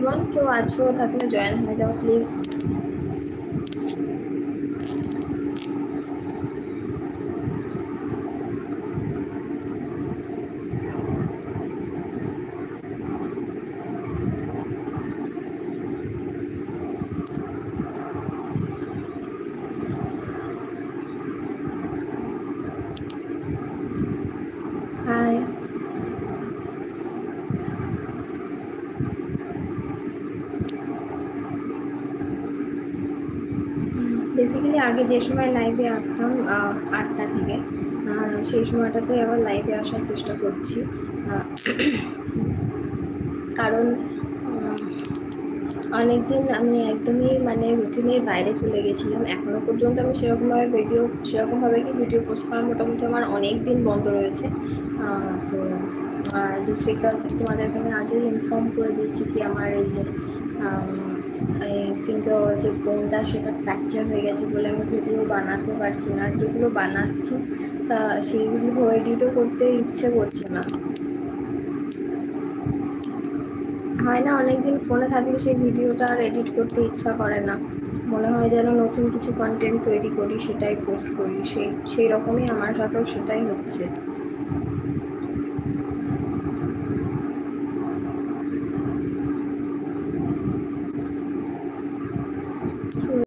Everyone, কেউ আছো থাকলে জয়েন হয়ে যাও প্লিজ। হাই। বেসিক্যালি আগে যে সময় লাইভে আসতাম 8টা থেকে, সেই সময়টাতে আবার লাইভে আসার চেষ্টা করছি, কারণ অনেকদিন আমি একদমই মানে রুটিনের বাইরে চলে গেছিলাম। এখনও পর্যন্ত আমি সেরকমভাবে ভিডিও পোস্ট করা মোটামুটি আমার অনেক দিন বন্ধ রয়েছে। তো জাস্ট বিকজ তোমাদের এখানে আগেই ইনফর্ম করে দিয়েছি কি আমার এই যে ফিঙ্গার যে বোনটা সেটা ফ্র্যাকচার হয়ে গেছে বলে আমি ভিডিও বানাতে পারছি না। আর যেগুলো বানাচ্ছি তা সেইগুলো এডিটও করতে ইচ্ছে করছে না। হয় না, অনেকদিন ফোনে থাকলে সেই ভিডিওটা আর এডিট করতে ইচ্ছা করে না, মনে হয় যেন নতুন কিছু কন্টেন্ট তৈরি করি, সেটাই পোস্ট করি। সেই রকমই আমার সাথেও সেটাই হচ্ছে।